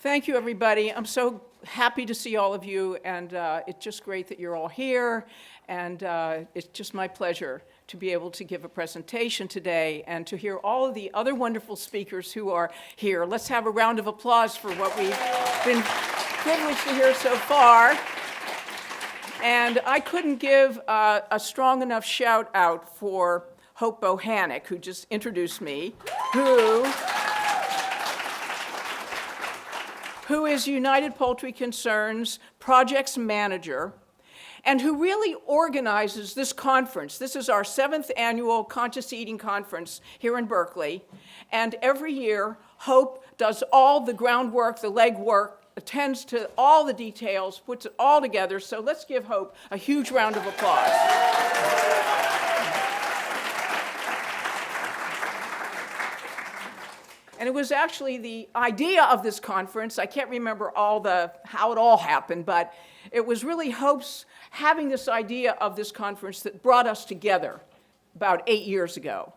Thank you, everybody. I'm so happy to see all of you, and it's just great that you're all here, and it's just my pleasure to be able to give a presentation today and to hear all of the other wonderful speakers who are here. Let's have a round of applause for what we've been privileged to hear so far. And I couldn't give a strong enough shout out for Hope Bohannick, who just introduced me, who is United Poultry Concerns Projects Manager, and who really organizes this conference. This is our 7th annual Conscious Eating Conference here in Berkeley, and every year, Hope does all the groundwork, the legwork, attends to all the details, puts it all together, so let's give Hope a huge round of applause. And it was actually the idea of this conference. I can't remember how it all happened, but it was really Hope's having this idea of this conference that brought us together about 8 years ago,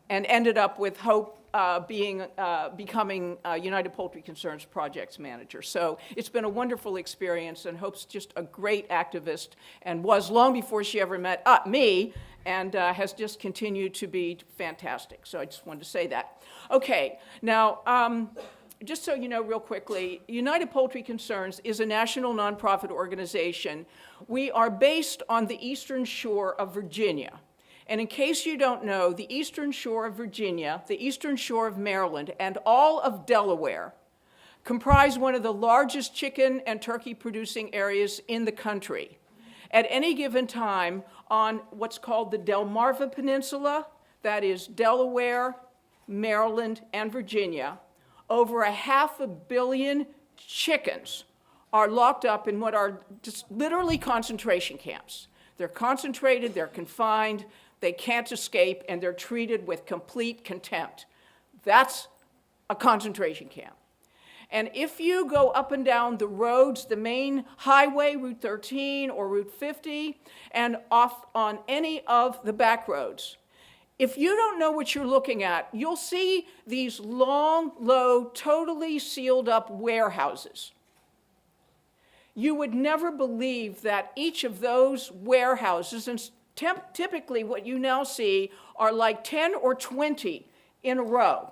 and ended up with Hope becoming United Poultry Concerns Projects Manager. So it's been a wonderful experience, and Hope's just a great activist, and was long before she ever met me, and has just continued to be fantastic. So I just wanted to say that. Okay, now, just so you know real quickly, United Poultry Concerns is a national nonprofit organization. We are based on the Eastern Shore of Virginia. And in case you don't know, the Eastern Shore of Virginia, the Eastern Shore of Maryland, and all of Delaware comprise one of the largest chicken and turkey producing areas in the country. At any given time, on what's called the Delmarva Peninsula, that is Delaware, Maryland, and Virginia, over 500 million chickens are locked up in what are just literally concentration camps. They're concentrated, they're confined, they can't escape, and they're treated with complete contempt. That's a concentration camp. And if you go up and down the roads, the main highway, Route 13 or Route 50, and off on any of the back roads, if you don't know what you're looking at, you'll see these long, low, totally sealed up warehouses. You would never believe that each of those warehouses, and typically what you now see are like 10 or 20 in a row.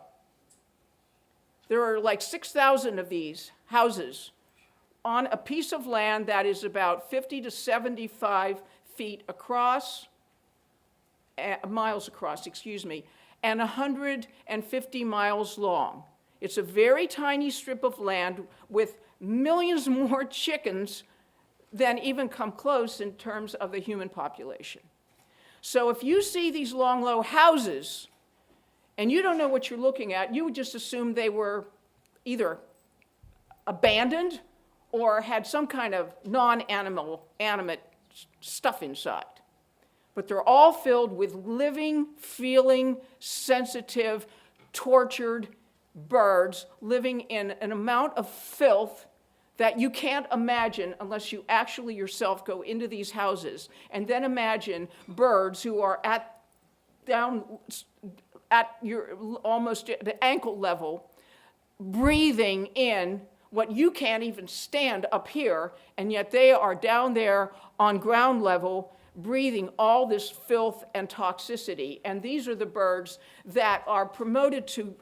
There are like 6,000 of these houses on a piece of land that is about 50 to 75 feet across, miles across, and 150 miles long. It's a very tiny strip of land with millions more chickens than even come close in terms of the human population. So if you see these long, low houses, and you don't know what you're looking at, you would just assume they were either abandoned or had some kind of animate stuff inside. But they're all filled with living, feeling, sensitive, tortured birds living in an amount of filth that you can't imagine unless you actually yourself go into these houses. And then imagine birds who are down at your almost at the ankle level, breathing in what you can't even stand up here, and yet they are down there on ground level, breathing all this filth and toxicity. And these are the birds that are promoted to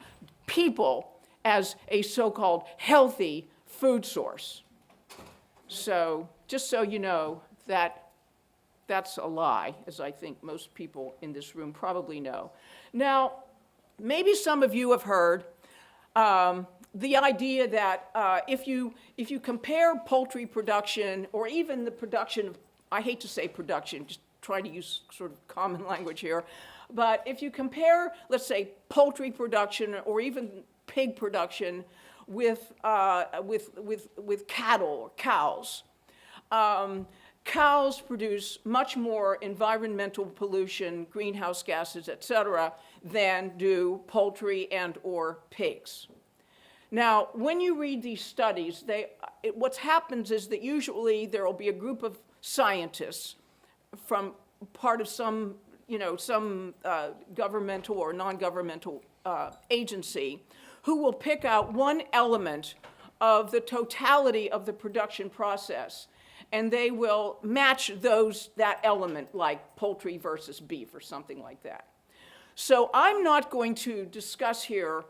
people as a so-called healthy food source. So just so you know that that's a lie, as I think most people in this room probably know. Now, maybe some of you have heard the idea that if you compare poultry production, or even the production of, I hate to say production, just try to use sort of common language here, but if you compare, let's say, poultry production or even pig production with cattle or cows, cows produce much more environmental pollution, greenhouse gases, et cetera, than do poultry and or pigs. Now, when you read these studies, what happens is that usually there will be a group of scientists from part of some governmental or non-governmental agency who will pick out one element of the totality of the production process, and they will match that element, like poultry versus beef or something like that. So I'm not going to discuss here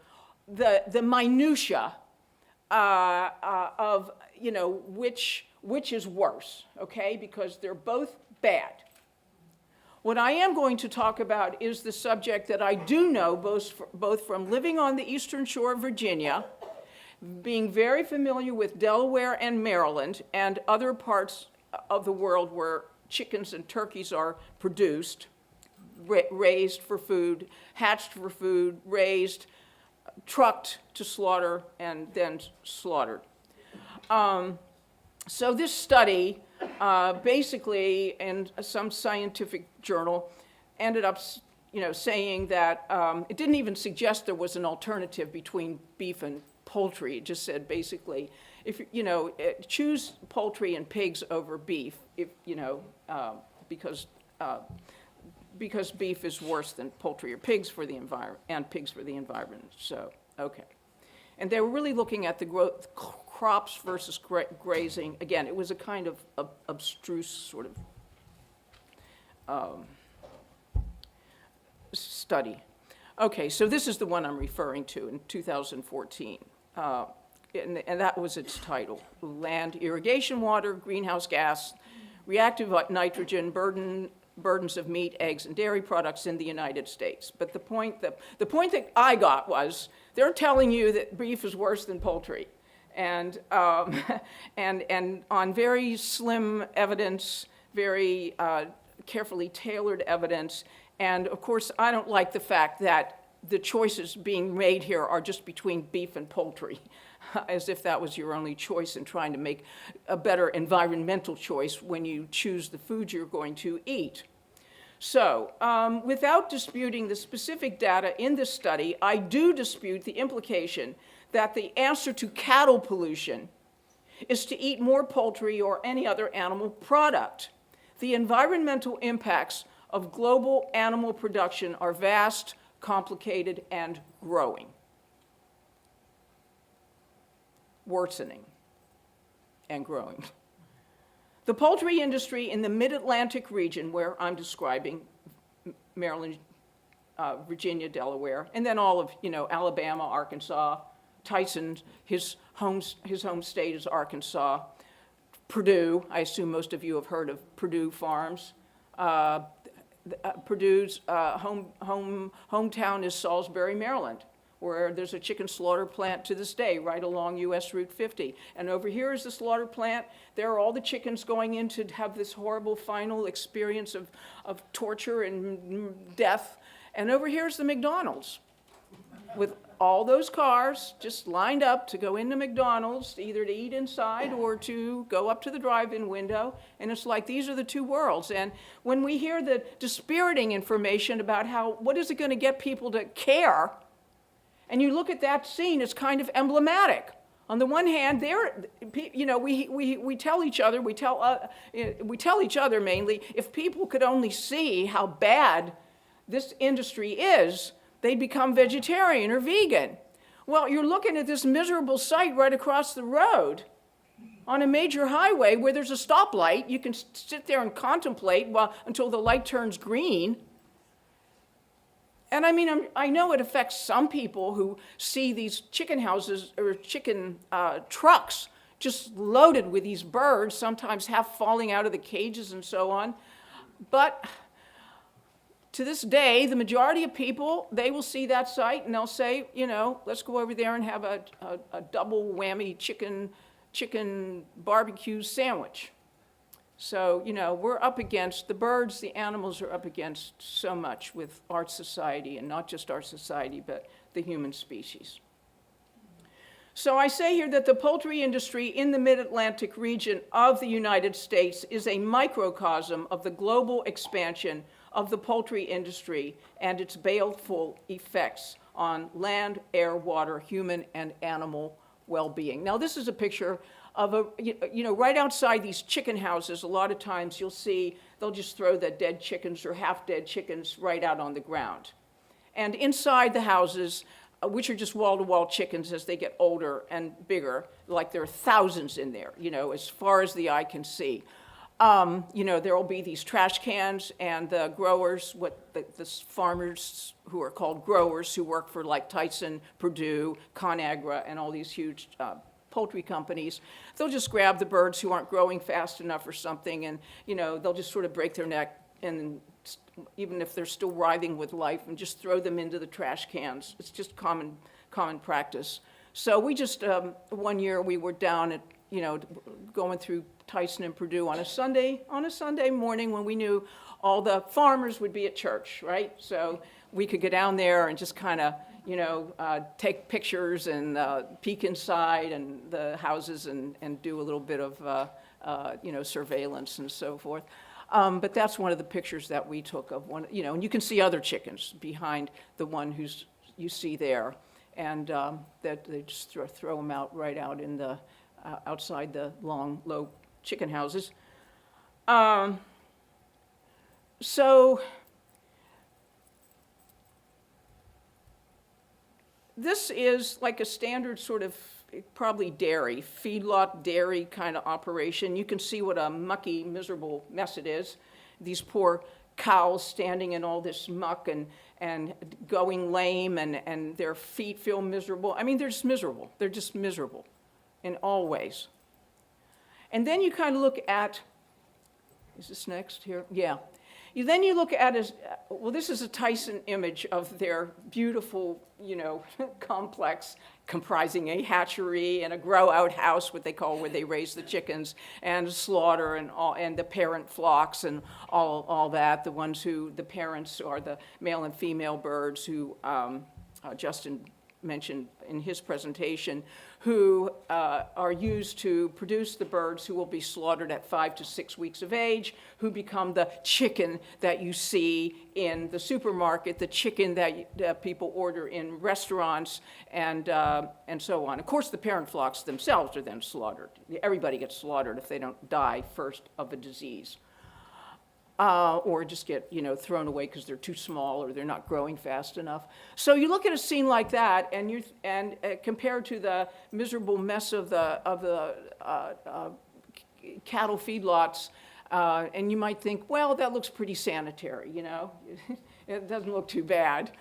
the minutia of which is worse, okay, because they're both bad. What I am going to talk about is the subject that I do know both from living on the eastern shore of Virginia, being very familiar with Delaware and Maryland and other parts of the world where chickens and turkeys are produced, raised for food, hatched for food, raised, trucked to slaughter, and then slaughtered. So this study, basically, in some scientific journal, ended up, saying that it didn't even suggest there was an alternative between beef and poultry. It just said basically, if choose poultry and pigs over beef, because beef is worse than poultry or pigs for the environment, and pigs for the environment. So, okay. And they were really looking at the crops versus grazing. Again, it was a kind of abstruse sort of study. Okay, so this is the one I'm referring to in 2014. And that was its title: Land, Irrigation Water, Greenhouse Gas, Reactive Nitrogen, Burdens of Meat, Eggs, and Dairy Products in the United States. But the point that I got was, they're telling you that beef is worse than poultry. And on very slim evidence, very carefully tailored evidence. And of course, I don't like the fact that the choices being made here are just between beef and poultry, as if that was your only choice in trying to make a better environmental choice when you choose the food you're going to eat. So, without disputing the specific data in this study, I do dispute the implication that the answer to cattle pollution is to eat more poultry or any other animal product. The environmental impacts of global animal production are vast, complicated, and growing. Worsening and growing. The poultry industry in the mid-Atlantic region, where I'm describing Maryland, Virginia, Delaware, and then all of Alabama, Arkansas, Tyson, his home state is Arkansas, Purdue. I assume most of you have heard of Purdue Farms. Purdue's hometown is Salisbury, Maryland, where there's a chicken slaughter plant to this day, right along US Route 50. And over here is the slaughter plant. There are all the chickens going in to have this horrible final experience of torture and death. And over here is the McDonald's, with all those cars just lined up to go into McDonald's, either to eat inside or to go up to the drive-in window. And it's like, these are the two worlds. And when we hear the dispiriting information about what is it going to get people to care, and you look at that scene, it's kind of emblematic. On the one hand, we tell each other, we tell each other mainly, if people could only see how bad this industry is, they'd become vegetarian or vegan. Well, you're looking at this miserable sight right across the road on a major highway where there's a stoplight. You can sit there and contemplate until the light turns green. And I mean, I know it affects some people who see these chicken houses or chicken trucks just loaded with these birds, sometimes half falling out of the cages and so on. But to this day, the majority of people, they will see that site and they'll say, let's go over there and have a double whammy chicken barbecue sandwich. So, we're up against, the birds, the animals are up against so much with our society, and not just our society, but the human species. So I say here that the poultry industry in the mid-Atlantic region of the United States is a microcosm of the global expansion of the poultry industry and its baleful effects on land, air, water, human, and animal well-being. Now, this is a picture of right outside these chicken houses. A lot of times you'll see they'll just throw the dead chickens or half-dead chickens right out on the ground. And inside the houses, which are just wall-to-wall chickens as they get older and bigger, like there are thousands in there, as far as the eye can see. There will be these trash cans, and the growers, the farmers who are called growers, who work for like Tyson, Purdue, ConAgra, and all these huge poultry companies, they'll just grab the birds who aren't growing fast enough or something, and they'll just sort of break their neck, and even if they're still writhing with life, and just throw them into the trash cans. It's just common practice. So we just one year we were down at going through Tyson and Purdue on a Sunday morning when we knew all the farmers would be at church, right? So we could go down there and just kind of take pictures and peek inside and the houses and do a little bit of surveillance and so forth. But that's one of the pictures that we took of one, and you can see other chickens behind the one you see there, and that they just throw them out right out in the outside the long, low chicken houses. So this is like a standard sort of probably feedlot dairy kind of operation. You can see what a mucky, miserable mess it is. These poor cows standing in all this muck and going lame, and their feet feel miserable. I mean, they're just miserable. They're just miserable in all ways. And then you kind of look at, is this next here? Yeah. Then you look at, this is a Tyson image of their beautiful, complex comprising a hatchery and a grow-out house, what they call where they raise the chickens, and slaughter and the parent flocks and all that. The parents are the male and female birds who Justin mentioned in his presentation, who are used to produce the birds who will be slaughtered at 5 to 6 weeks of age, who become the chicken that you see in the supermarket, the chicken that people order in restaurants, and so on. Of course, the parent flocks themselves are then slaughtered. Everybody gets slaughtered if they don't die first of a disease. Or just get thrown away because they're too small or they're not growing fast enough. So you look at a scene like that, and compared to the miserable mess of the cattle feedlots, and you might think, well, that looks pretty sanitary. It doesn't look too bad.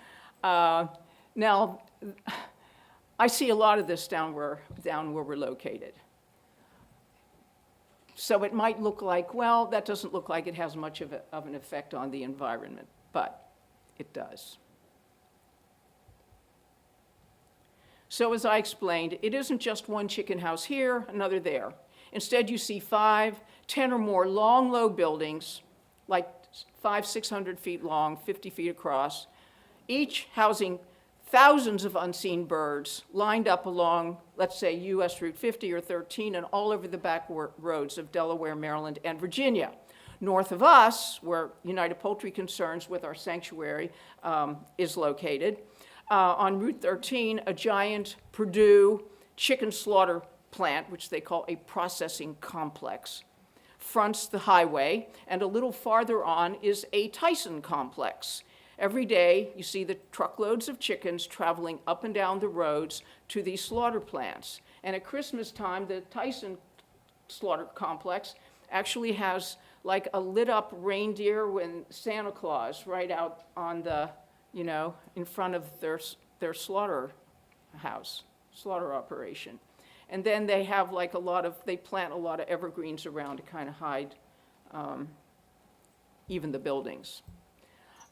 Now, I see a lot of this down where we're located. So it might look like, well, that doesn't look like it has much of an effect on the environment, but it does. So as I explained, it isn't just one chicken house here, another there. Instead, you see 5, 10 or more long, low buildings, like 500-600 feet long, 50 feet across, each housing thousands of unseen birds lined up along, let's say, US Route 50 or 13 and all over the back roads of Delaware, Maryland, and Virginia. North of us, where United Poultry Concerns with our sanctuary is located, on Route 13, a giant Purdue chicken slaughter plant, which they call a processing complex, fronts the highway, and a little farther on is a Tyson complex. Every day, you see the truckloads of chickens traveling up and down the roads to these slaughter plants. And at Christmas time, the Tyson slaughter complex actually has like a lit up reindeer with Santa Claus right out on the, in front of their slaughter operation. And then they have like they plant a lot of evergreens around to kind of hide even the buildings.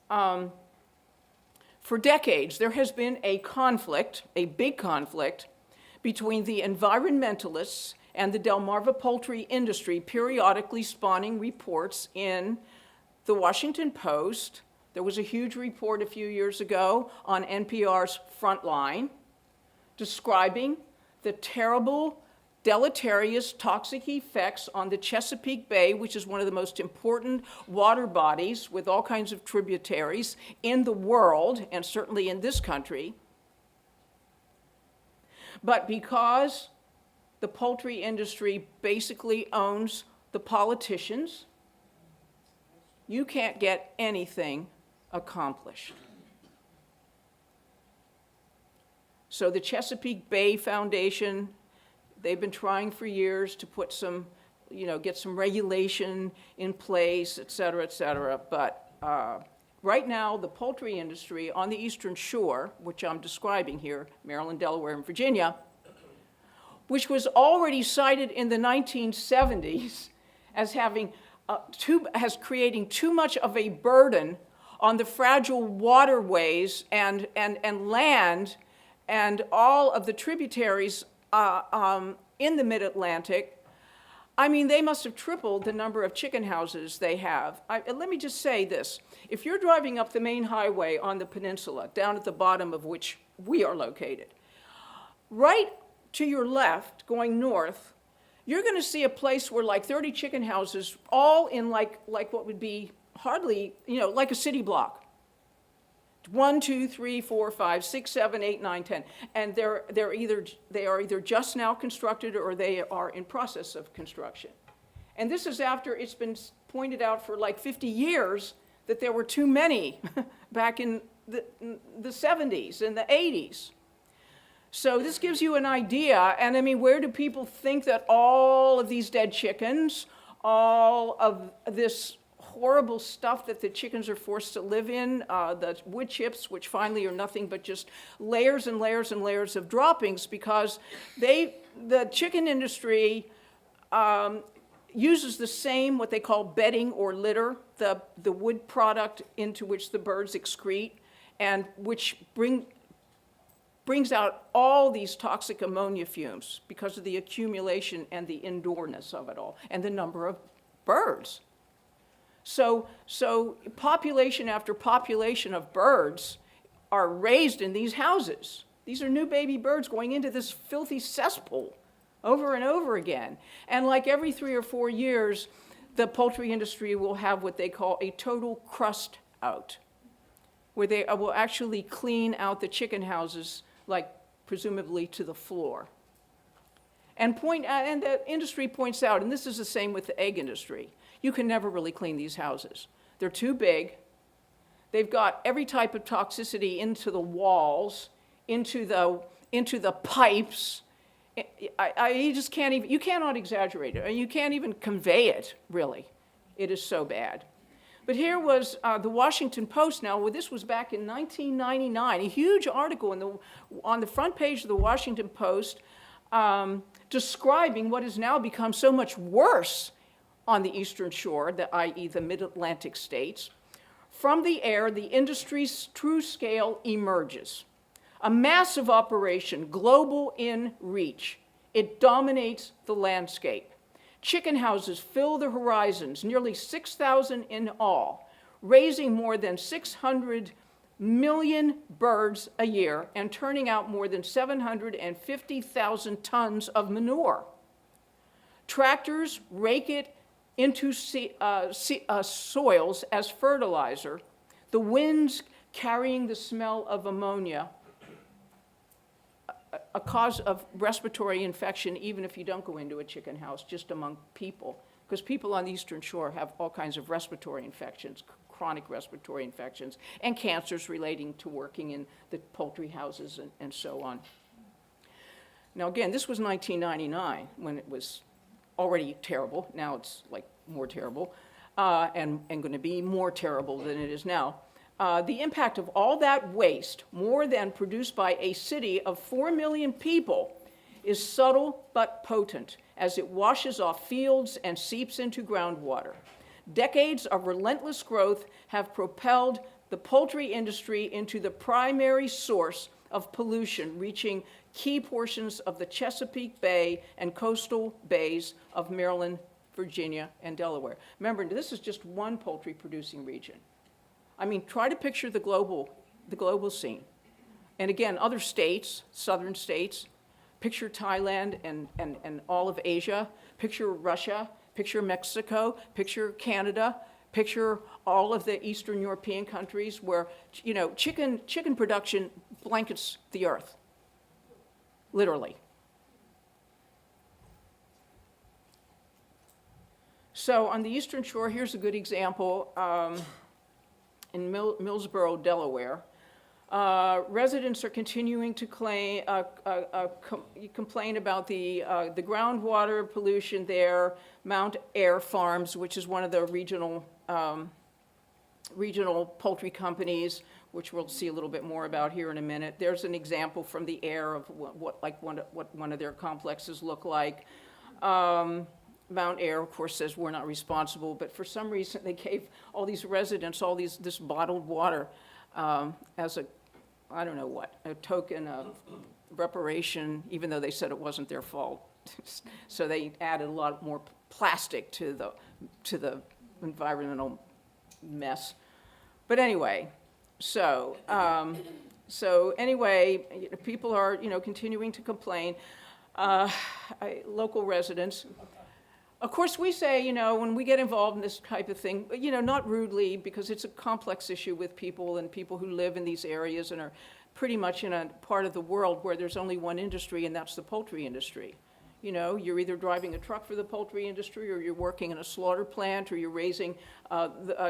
For decades, there has been a big conflict, between the environmentalists and the Delmarva poultry industry, periodically spawning reports in the Washington Post. There was a huge report a few years ago on NPR's Frontline describing the terrible, deleterious, toxic effects on the Chesapeake Bay, which is one of the most important water bodies with all kinds of tributaries in the world, and certainly in this country. But because the poultry industry basically owns the politicians, you can't get anything accomplished. So the Chesapeake Bay Foundation, they've been trying for years to put some, get some regulation in place, et cetera, but right now, the poultry industry on the Eastern Shore, which I'm describing here, Maryland, Delaware, and Virginia, which was already cited in the 1970s as creating too much of a burden on the fragile waterways and land and all of the tributaries in the mid-Atlantic. I mean, they must have tripled the number of chicken houses they have. Let me just say this. If you're driving up the main highway on the peninsula, down at the bottom of which we are located, right to your left, going north, you're going to see a place where like 30 chicken houses, all in like what would be hardly, like a city block. 1, 2, 3, 4, 5, 6, 7, 8, 9, 10. And they are either just now constructed or they are in process of construction. And this is after it's been pointed out for like 50 years that there were too many back in the 70s and the 80s. So this gives you an idea. And I mean, where do people think that all of these dead chickens, all of this horrible stuff that the chickens are forced to live in, the wood chips, which finally are nothing but just layers and layers and layers of droppings, because the chicken industry uses the same, what they call bedding or litter, the wood product into which the birds excrete, and which brings out all these toxic ammonia fumes because of the accumulation and the indoorness of it all, and the number of birds. So population after population of birds are raised in these houses. These are new baby birds going into this filthy cesspool over and over again. And like every 3 or 4 years, the poultry industry will have what they call a total crust out, where they will actually clean out the chicken houses, like presumably to the floor. And the industry points out, and this is the same with the egg industry, you can never really clean these houses. They're too big. They've got every type of toxicity into the walls, into the pipes. You just can't even, you cannot exaggerate it. You can't even convey it, really. It is so bad. But here was the Washington Post now. Well, this was back in 1999, a huge article on the front page of the Washington Post describing what has now become so much worse on the Eastern Shore, i.e. the mid-Atlantic states. From the air, the industry's true scale emerges. A massive operation, global in reach. It dominates the landscape. Chicken houses fill the horizons, nearly 6,000 in all, raising more than 600 million birds a year and turning out more than 750,000 tons of manure. Tractors rake it into soils as fertilizer, the winds carrying the smell of ammonia, a cause of respiratory infection, even if you don't go into a chicken house, just among people, because people on the Eastern Shore have all kinds of respiratory infections, chronic respiratory infections, and cancers relating to working in the poultry houses and so on. Now again, this was 1999 when it was already terrible. Now it's like more terrible and going to be more terrible than it is now. The impact of all that waste, more than produced by a city of 4 million people, is subtle but potent as it washes off fields and seeps into groundwater. Decades of relentless growth have propelled the poultry industry into the primary source of pollution, reaching key portions of the Chesapeake Bay and coastal bays of Maryland, Virginia, and Delaware. Remember, this is just one poultry producing region. I mean, try to picture the global scene. And again, other states, southern states, picture Thailand and all of Asia, picture Russia, picture Mexico, picture Canada, picture all of the Eastern European countries where, chicken production blankets the earth, literally. So on the Eastern Shore, here's a good example. In Millsboro, Delaware, Residents are continuing to complain about the groundwater pollution there. Mount Ayr Farms, which is one of the regional poultry companies, which we'll see a little bit more about here in a minute. There's an example from the air of what one of their complexes look like. Mount Ayr, of course, says we're not responsible, but for some reason they gave all these residents this bottled water as I don't know what, a token of reparation, even though they said it wasn't their fault. So they added a lot more plastic to the environmental mess. But anyway, so anyway, people are continuing to complain. Local residents. Of course, we say, when we get involved in this type of thing, not rudely, because it's a complex issue with people and people who live in these areas and are pretty much in a part of the world where there's only one industry, and that's the poultry industry. You're either driving a truck for the poultry industry, or you're working in a slaughter plant, or you're raising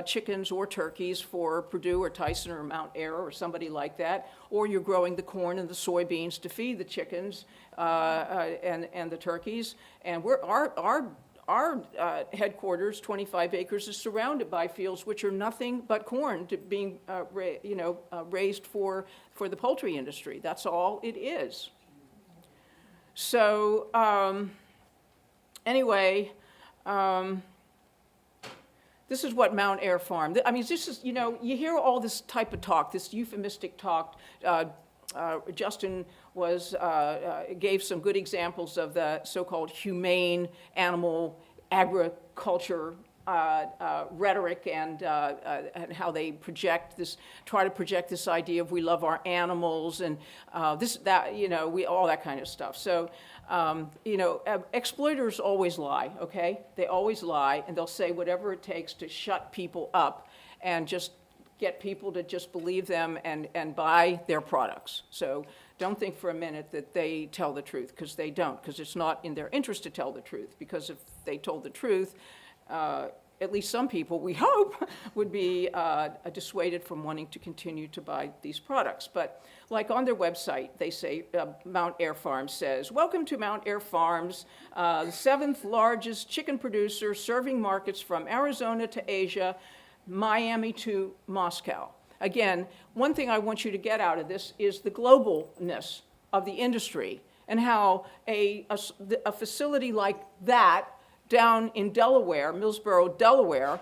chickens or turkeys for Purdue or Tyson or Mount Ayr or somebody like that, or you're growing the corn and the soybeans to feed the chickens and the turkeys. And our headquarters, 25 acres, is surrounded by fields which are nothing but corn being raised for the poultry industry. That's all it is. So anyway, this is what Mount Ayr Farm. I mean, this is, you hear all this type of talk, this euphemistic talk. Justin gave some good examples of the so-called humane animal agriculture rhetoric and how they try to project this idea of we love our animals and all that kind of stuff. So, exploiters always lie, okay? They always lie, and they'll say whatever it takes to shut people up and just get people to just believe them and buy their products. So don't think for a minute that they tell the truth, because they don't, because it's not in their interest to tell the truth, because if they told the truth, at least some people, we hope, would be dissuaded from wanting to continue to buy these products. But like on their website, they say, Mount Ayr Farms says, "Welcome to Mount Ayr Farms, the 7th largest chicken producer, serving markets from Arizona to Asia, Miami to Moscow." Again, one thing I want you to get out of this is the globalness of the industry and how a facility like that down in Delaware, Millsboro, Delaware,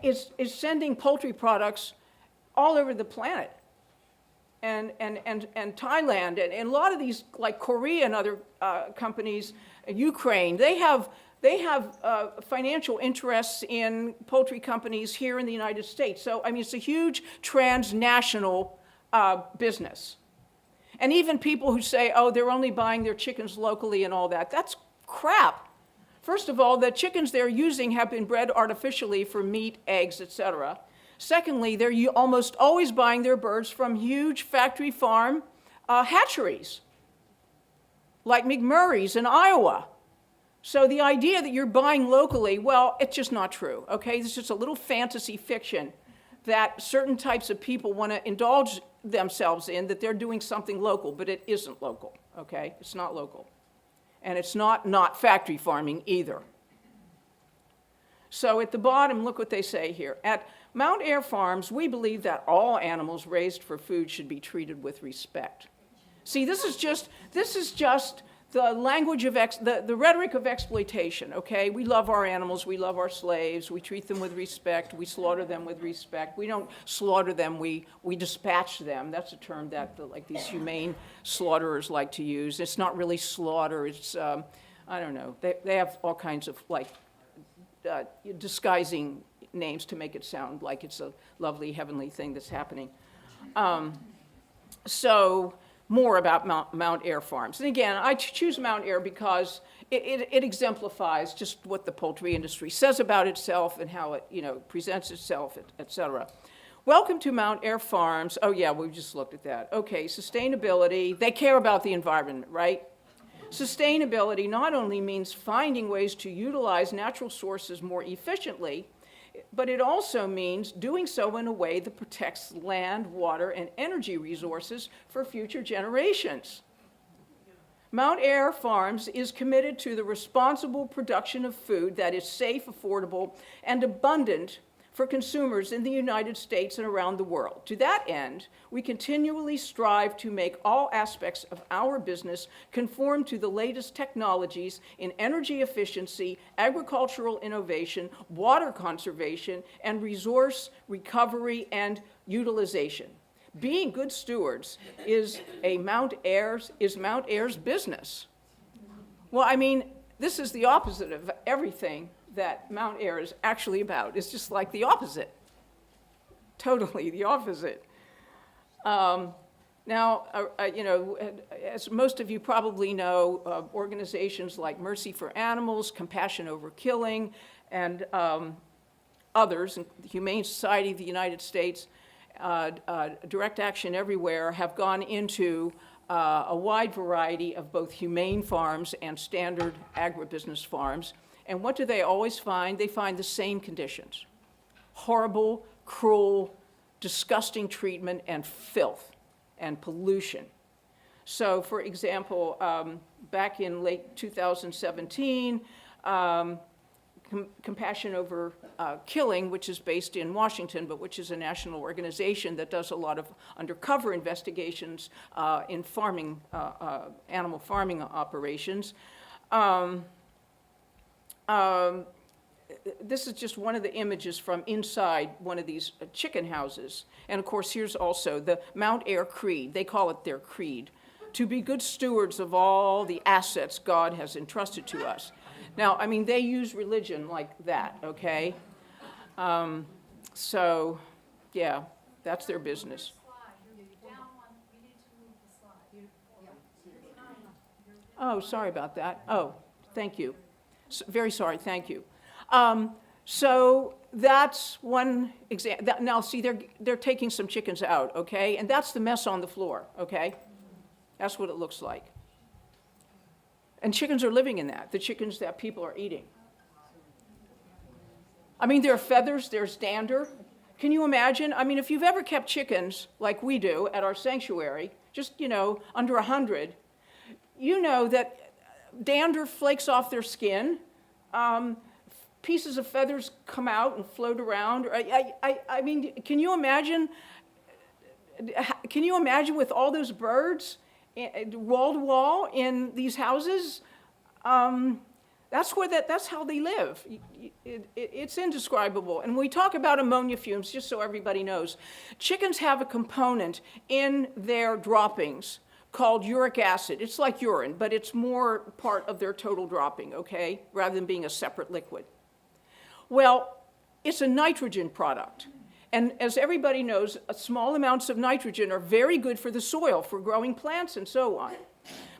is sending poultry products all over the planet. And Thailand, and a lot of these, like Korea and other companies, Ukraine, they have financial interests in poultry companies here in the United States. So, I mean, it's a huge transnational business. And even people who say, oh, they're only buying their chickens locally and all that, that's crap. First of all, the chickens they're using have been bred artificially for meat, eggs, etc. Secondly, they're almost always buying their birds from huge factory farm hatcheries, like McMurray's in Iowa. So the idea that you're buying locally, well, it's just not true, okay? This is just a little fantasy fiction that certain types of people want to indulge themselves in, that they're doing something local, but it isn't local, okay? It's not local. And it's not factory farming either. So at the bottom, look what they say here. At Mount Ayr Farms, we believe that all animals raised for food should be treated with respect. See, this is just the language of the rhetoric of exploitation, okay? We love our animals, we love our slaves, we treat them with respect, we slaughter them with respect. We don't slaughter them, we dispatch them. That's a term that like these humane slaughterers like to use. It's not really slaughter, it's, I don't know, they have all kinds of like disguising names to make it sound like it's a lovely heavenly thing that's happening. So, more about Mount Ayr Farms. And again, I choose Mount Ayr because it exemplifies just what the poultry industry says about itself and how it presents itself, et cetera. Welcome to Mount Ayr Farms. Oh yeah, we just looked at that. Okay, sustainability. They care about the environment, right? Sustainability not only means finding ways to utilize natural sources more efficiently, but it also means doing so in a way that protects land, water, and energy resources for future generations. Mount Ayr Farms is committed to the responsible production of food that is safe, affordable, and abundant for consumers in the United States and around the world. To that end, we continually strive to make all aspects of our business conform to the latest technologies in energy efficiency, agricultural innovation, water conservation, and resource recovery and utilization. Being good stewards is Mount Ayr's business. Well, I mean, this is the opposite of everything that Mount Ayr is actually about. It's just like the opposite. Totally the opposite. As most of you probably know, organizations like Mercy for Animals, Compassion Over Killing, and others, the Humane Society of the United States, Direct Action Everywhere, have gone into a wide variety of both humane farms and standard agribusiness farms. And what do they always find? They find the same conditions: horrible, cruel, disgusting treatment and filth and pollution. So, for example, back in late 2017, Compassion Over Killing, which is based in Washington, but which is a national organization that does a lot of undercover investigations in farming, animal farming operations. This is just one of the images from inside one of these chicken houses. And of course, here's also the Mount Ayr Creed. They call it their creed: to be good stewards of all the assets God has entrusted to us. Now, I mean, they use religion like that, okay? So, yeah, that's their business. Oh, sorry about that. Oh, thank you. Very sorry, thank you. So that's one example. Now, see, they're taking some chickens out, okay? And that's the mess on the floor, okay? That's what it looks like. And chickens are living in that, the chickens that people are eating. I mean, there are feathers, there's dander. Can you imagine? I mean, if you've ever kept chickens like we do at our sanctuary, just, under 100, you know that dander flakes off their skin. Pieces of feathers come out and float around. I mean, can you imagine with all those birds wall to wall in these houses? That's how they live. It's indescribable. And when we talk about ammonia fumes, just so everybody knows, chickens have a component in their droppings called uric acid. It's like urine, but it's more part of their total dropping, okay, rather than being a separate liquid. Well, it's a nitrogen product. And as everybody knows, small amounts of nitrogen are very good for the soil, for growing plants and so on.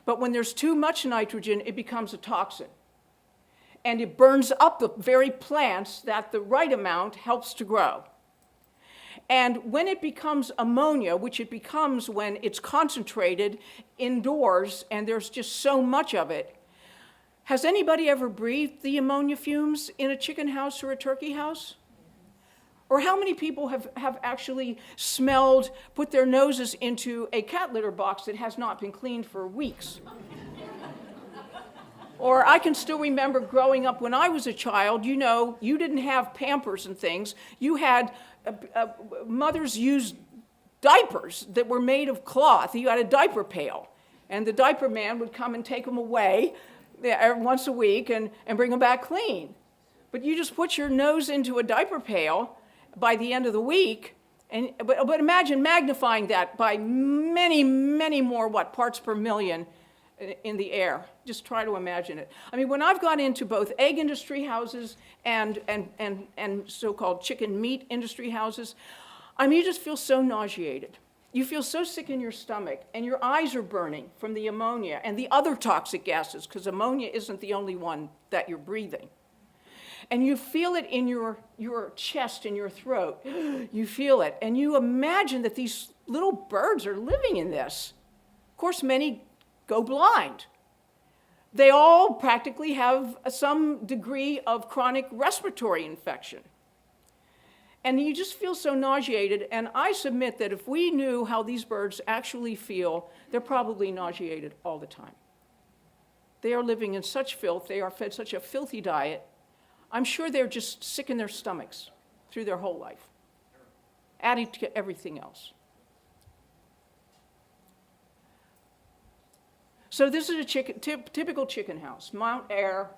But when there's too much nitrogen, it becomes a toxin. And it burns up the very plants that the right amount helps to grow. And when it becomes ammonia, which it becomes when it's concentrated indoors and there's just so much of it, has anybody ever breathed the ammonia fumes in a chicken house or a turkey house? Or how many people have actually put their noses into a cat litter box that has not been cleaned for weeks? Or I can still remember growing up when I was a child, you didn't have Pampers and things. You had mothers used diapers that were made of cloth. You had a diaper pail, and the diaper man would come and take them away once a week and bring them back clean. But you just put your nose into a diaper pail by the end of the week, but imagine magnifying that by many, many more parts per million in the air. Just try to imagine it. I mean, when I've gone into both egg industry houses and so-called chicken meat industry houses, I mean, you just feel so nauseated. You feel so sick in your stomach, and your eyes are burning from the ammonia and the other toxic gases, because ammonia isn't the only one that you're breathing. And you feel it in your chest, in your throat. You feel it, and you imagine that these little birds are living in this. Of course, many go blind. They all practically have some degree of chronic respiratory infection. And you just feel so nauseated, and I submit that if we knew how these birds actually feel, they're probably nauseated all the time. They are living in such filth, they are fed such a filthy diet, I'm sure they're just sick in their stomachs through their whole life, adding to everything else. So this is a typical chicken house, Mount Ayr,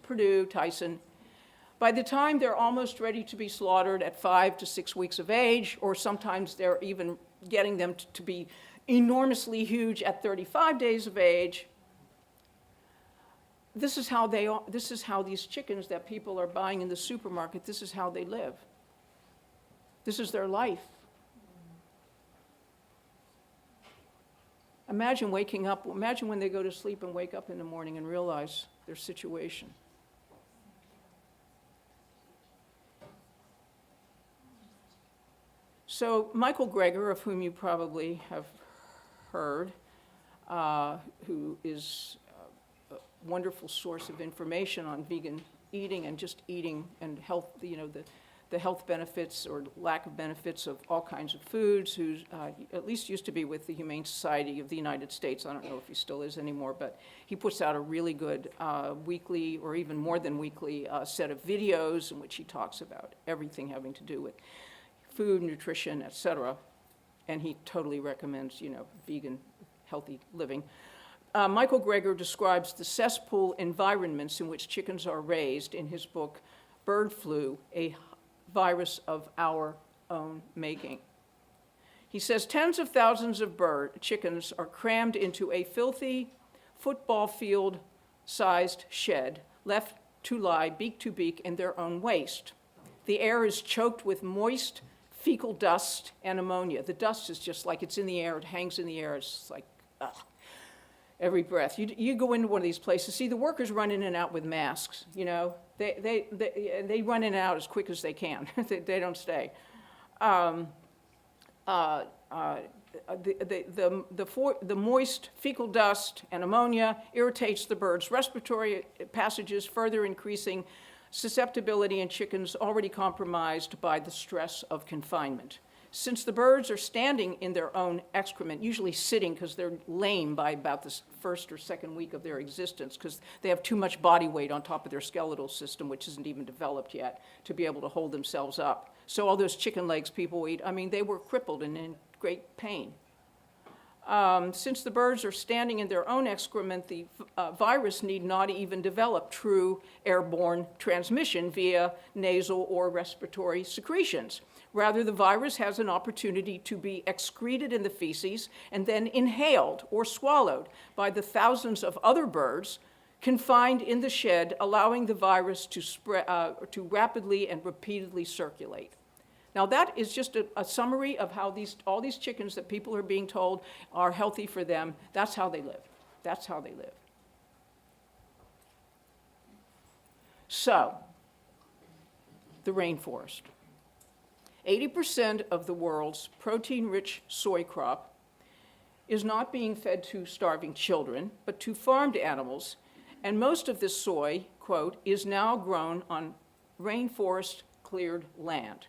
Purdue, Tyson. By the time they're almost ready to be slaughtered at 5 to 6 weeks of age, or sometimes they're even getting them to be enormously huge at 35 days of age, this is how these chickens that people are buying in the supermarket, this is how they live. This is their life. Imagine waking up, imagine when they go to sleep and wake up in the morning and realize their situation. So Michael Greger, of whom you probably have heard, who is a wonderful source of information on vegan eating and just eating and health, the health benefits or lack of benefits of all kinds of foods, who at least used to be with the Humane Society of the United States. I don't know if he still is anymore, but he puts out a really good weekly or even more than weekly set of videos in which he talks about everything having to do with food, nutrition, et cetera. And he totally recommends, vegan, healthy living. Michael Greger describes the cesspool environments in which chickens are raised in his book, Bird Flu, a virus of our own making. He says tens of thousands of chickens are crammed into a filthy football field-sized shed, left to lie beak to beak in their own waste. The air is choked with moist fecal dust and ammonia. The dust is just like it's in the air, it hangs in the air, it's just like, ugh. Every breath. You go into one of these places, see the workers run in and out with masks, They run in and out as quick as they can. They don't stay. The moist fecal dust and ammonia irritates the birds' respiratory passages, further increasing susceptibility in chickens already compromised by the stress of confinement. Since the birds are standing in their own excrement, usually sitting because they're lame by about the first or second week of their existence because they have too much body weight on top of their skeletal system, which isn't even developed yet, to be able to hold themselves up. So all those chicken legs people eat, they were crippled and in great pain. Since the birds are standing in their own excrement, the virus need not even develop true airborne transmission via nasal or respiratory secretions. Rather, the virus has an opportunity to be excreted in the feces and then inhaled or swallowed by the thousands of other birds confined in the shed, allowing the virus to spread, to rapidly and repeatedly circulate. Now that is just a summary of how all these chickens that people are being told are healthy for them, that's how they live. That's how they live. So, the rainforest. 80% of the world's protein-rich soy crop is not being fed to starving children, but to farmed animals, and most of this soy, quote, is now grown on rainforest-cleared land.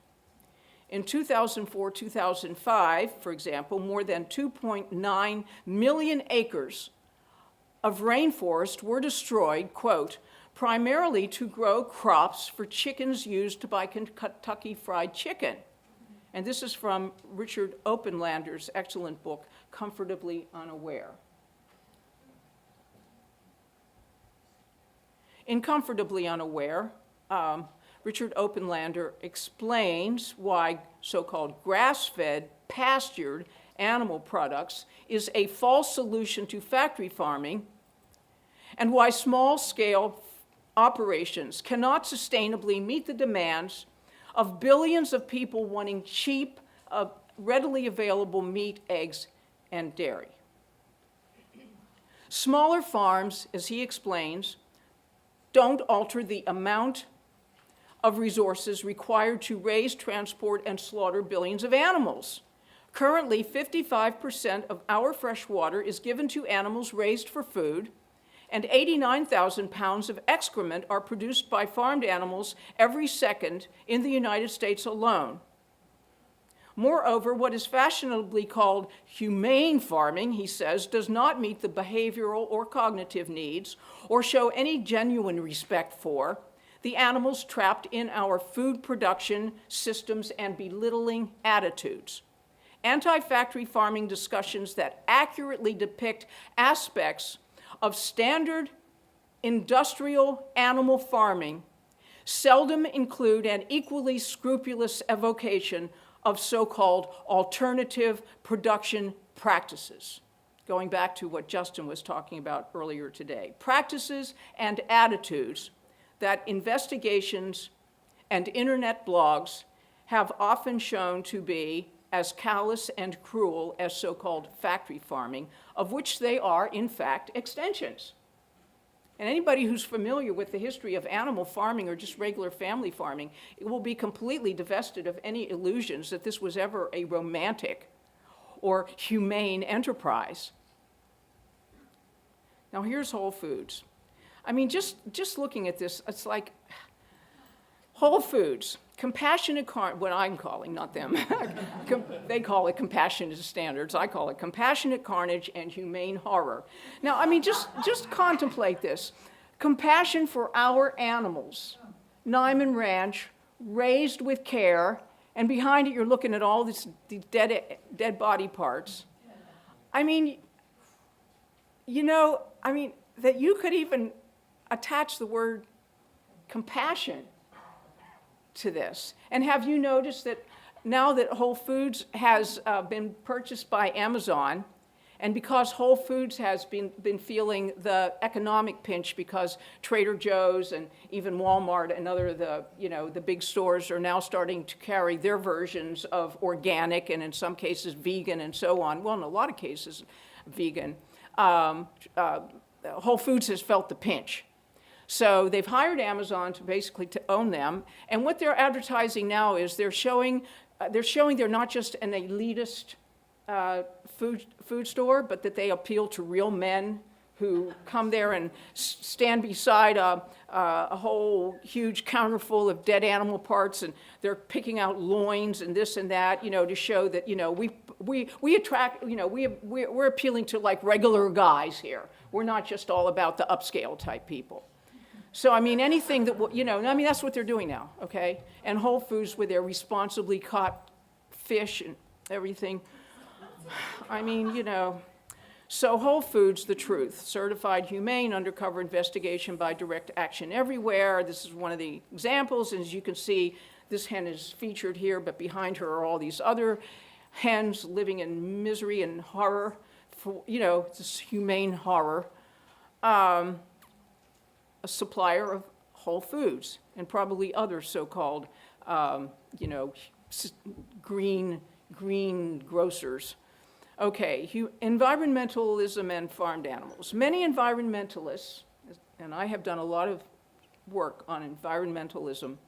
In 2004-2005, for example, more than 2.9 million acres of rainforest were destroyed, quote, primarily to grow crops for chickens used to buy Kentucky Fried Chicken. And this is from Richard Oppenlander's excellent book, Comfortably Unaware. In Comfortably Unaware, Richard Oppenlander explains why so-called grass-fed, pastured animal products is a false solution to factory farming, and why small-scale operations cannot sustainably meet the demands of billions of people wanting cheap, readily available meat, eggs, and dairy. Smaller farms, as he explains, don't alter the amount of resources required to raise, transport, and slaughter billions of animals. Currently, 55% of our fresh water is given to animals raised for food, and 89,000 pounds of excrement are produced by farmed animals every second in the United States alone. Moreover, what is fashionably called humane farming, he says, does not meet the behavioral or cognitive needs or show any genuine respect for the animals trapped in our food production systems and belittling attitudes. Anti-factory farming discussions that accurately depict aspects of standard industrial animal farming seldom include an equally scrupulous evocation of so-called alternative production practices. Going back to what Justin was talking about earlier today. Practices and attitudes that investigations and internet blogs have often shown to be as callous and cruel as so-called factory farming, of which they are, in fact, extensions. And anybody who's familiar with the history of animal farming or just regular family farming, it will be completely divested of any illusions that this was ever a romantic or humane enterprise. Now here's Whole Foods. I mean, just looking at this, it's like Whole Foods, compassionate what I'm calling, not them. They call it compassionate standards. I call it compassionate carnage and humane horror. Now, I mean, just contemplate this. Compassion for our animals, Nyman Ranch, raised with care, and behind it you're looking at all these dead body parts. I mean, that you could even attach the word compassion to this. And have you noticed that now that Whole Foods has been purchased by Amazon, and because Whole Foods has been feeling the economic pinch because Trader Joe's and even Walmart and other the big stores are now starting to carry their versions of organic and in some cases vegan and so on, well, in a lot of cases vegan, Whole Foods has felt the pinch. So they've hired Amazon to own them, and what they're advertising now is they're showing they're not just an elitist food store, but that they appeal to real men who come there and stand beside a whole huge counter full of dead animal parts, and they're picking out loins and this and that, to show that we attract, we're appealing to like regular guys here. We're not just all about the upscale type people. So, I mean, anything that, that's what they're doing now, okay? And Whole Foods with their responsibly caught fish and everything. I mean, So Whole Foods, the truth, certified humane undercover investigation by Direct Action Everywhere. This is one of the examples, and as you can see, this hen is featured here, but behind her are all these other hens living in misery and horror, this humane horror. A supplier of Whole Foods and probably other so-called, green grocers. Okay, environmentalism and farmed animals. Many environmentalists, and I have done a lot of work on environmentalism,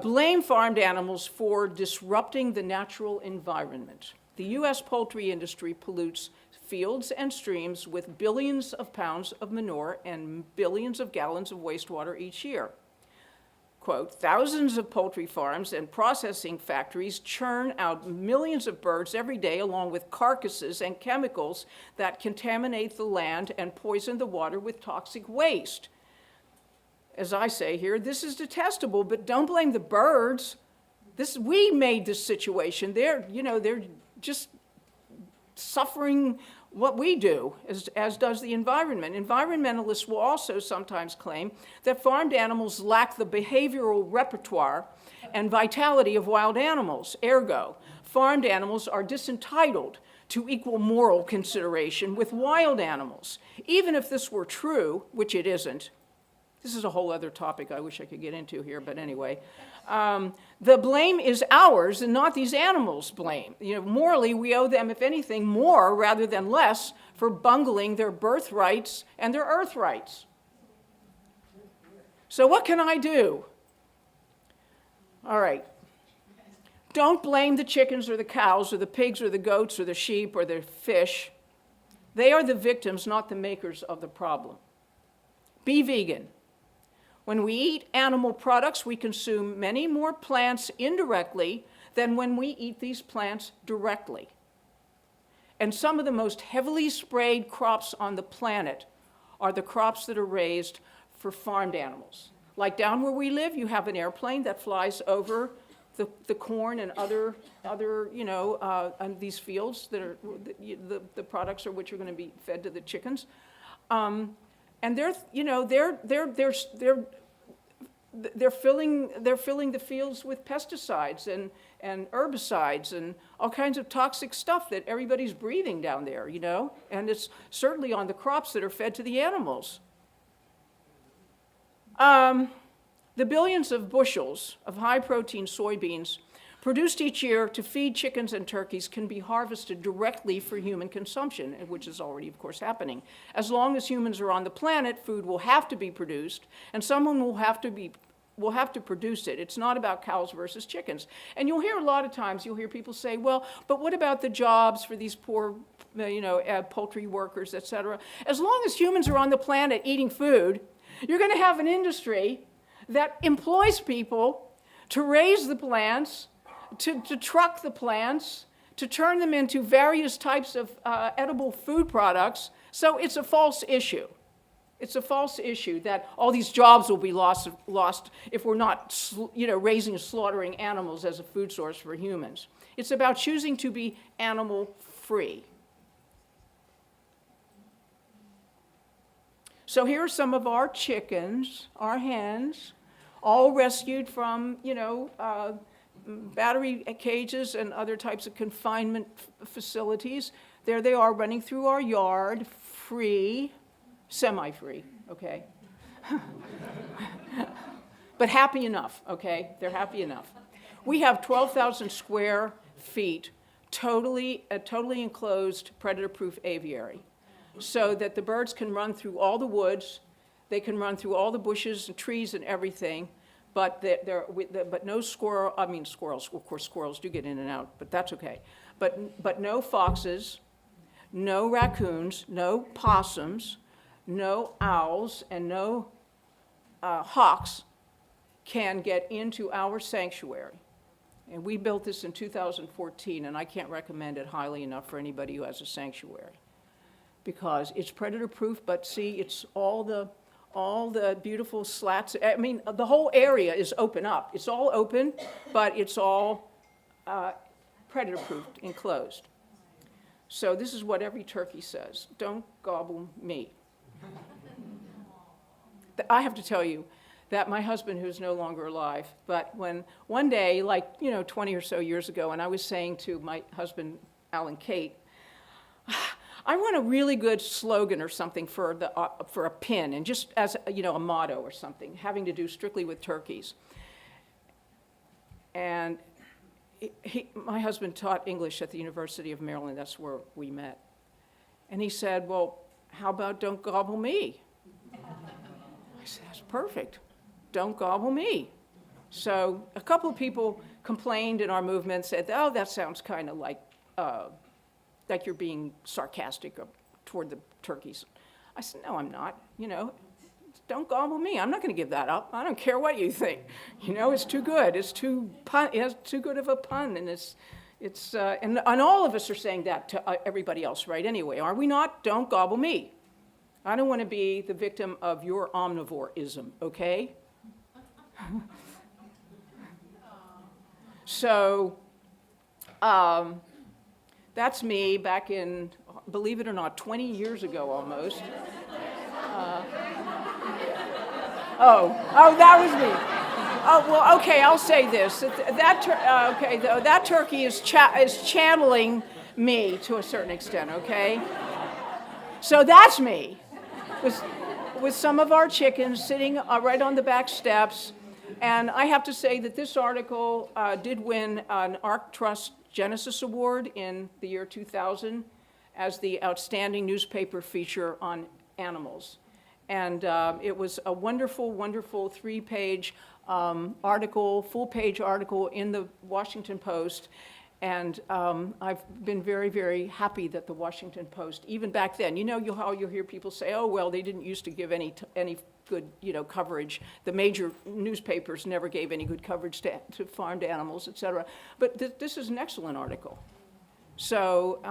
blame farmed animals for disrupting the natural environment. The U.S. poultry industry pollutes fields and streams with billions of pounds of manure and billions of gallons of wastewater each year. Quote, thousands of poultry farms and processing factories churn out millions of birds every day along with carcasses and chemicals that contaminate the land and poison the water with toxic waste. As I say here, this is detestable, but don't blame the birds. We made this situation. They're just suffering what we do, as does the environment. Environmentalists will also sometimes claim that farmed animals lack the behavioral repertoire and vitality of wild animals. Ergo, farmed animals are disentitled to equal moral consideration with wild animals. Even if this were true, which it isn't, this is a whole other topic I wish I could get into here, but anyway. The blame is ours and not these animals' blame. Morally, we owe them, if anything, more rather than less for bungling their birthrights and their earth rights. So what can I do? All right. Don't blame the chickens or the cows or the pigs or the goats or the sheep or the fish. They are the victims, not the makers of the problem. Be vegan. When we eat animal products, we consume many more plants indirectly than when we eat these plants directly. And some of the most heavily sprayed crops on the planet are the crops that are raised for farmed animals. Like down where we live, you have an airplane that flies over the corn and other and these fields that are the products are which are going to be fed to the chickens, and they're filling the fields with pesticides and herbicides and all kinds of toxic stuff that everybody's breathing down there, and it's certainly on the crops that are fed to the animals. The billions of bushels of high-protein soybeans produced each year to feed chickens and turkeys can be harvested directly for human consumption, which is already, of course, happening. As long as humans are on the planet, food will have to be produced, and someone will have to produce it. It's not about cows versus chickens. And you'll hear a lot of times, you'll hear people say, well, but what about the jobs for these poor, poultry workers, et cetera? As long as humans are on the planet eating food, you're going to have an industry that employs people to raise the plants, to truck the plants, to turn them into various types of edible food products. So it's a false issue. It's a false issue that all these jobs will be lost if we're not, raising and slaughtering animals as a food source for humans. It's about choosing to be animal-free. So here are some of our chickens, our hens, all rescued from, battery cages and other types of confinement facilities. There they are running through our yard, free, semi-free, okay? But happy enough, okay? They're happy enough. We have 12,000 square feet, totally enclosed, predator-proof aviary, so that the birds can run through all the woods, they can run through all the bushes and trees and everything, but no squirrels, of course squirrels do get in and out, but that's okay. But no foxes, no raccoons, no possums, no owls, and no hawks can get into our sanctuary. And we built this in 2014, and I can't recommend it highly enough for anybody who has a sanctuary, because it's predator-proof, but see, it's all the beautiful slats. I mean, the whole area is open up. It's all open, but it's all predator-proof, enclosed. So this is what every turkey says: "Don't gobble me." I have to tell you that my husband, who's no longer alive, but when one day, 20 or so years ago, and I was saying to my husband, Alan Kate, I want a really good slogan or something for a pin, and just as a motto or something, having to do strictly with turkeys. And my husband taught English at the University of Maryland. That's where we met. And he said, "Well, how about 'Don't gobble me'?" I said, "That's perfect. Don't gobble me." So a couple of people complained in our movement, said, "Oh, that sounds kind of like you're being sarcastic toward the turkeys." I said, "No, I'm not. Don't gobble me. I'm not going to give that up. I don't care what you think. It's too good. It's too good of a pun, and and all of us are saying that to everybody else, right? Anyway, are we not? Don't gobble me. I don't want to be the victim of your omnivoreism, okay? So, that's me back in, believe it or not, 20 years ago almost. That was me. Oh, well, okay, I'll say this. That turkey is channeling me to a certain extent, okay? So that's me, with some of our chickens sitting right on the back steps. And I have to say that this article did win an ARC Trust Genesis Award in the year 2000 as the outstanding newspaper feature on animals. And it was a wonderful, wonderful 3-page article, full-page article in the Washington Post. And I've been very, very happy that the Washington Post, even back then, how you'll hear people say, oh, well, they didn't used to give any good, coverage. The major newspapers never gave any good coverage to farmed animals, et cetera. But this is an excellent article. So,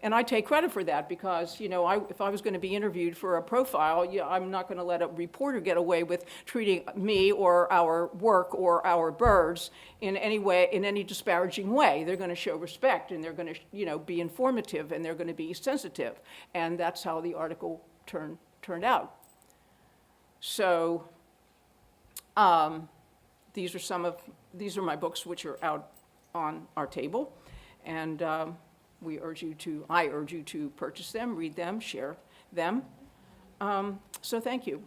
and I take credit for that because, if I was going to be interviewed for a profile, I'm not going to let a reporter get away with treating me or our work or our birds in any way, in any disparaging way. They're going to show respect, and they're going to, be informative, and they're going to be sensitive. And that's how the article turned out. So, these are my books which are out on our table, and I urge you to purchase them, read them, share them. So thank you.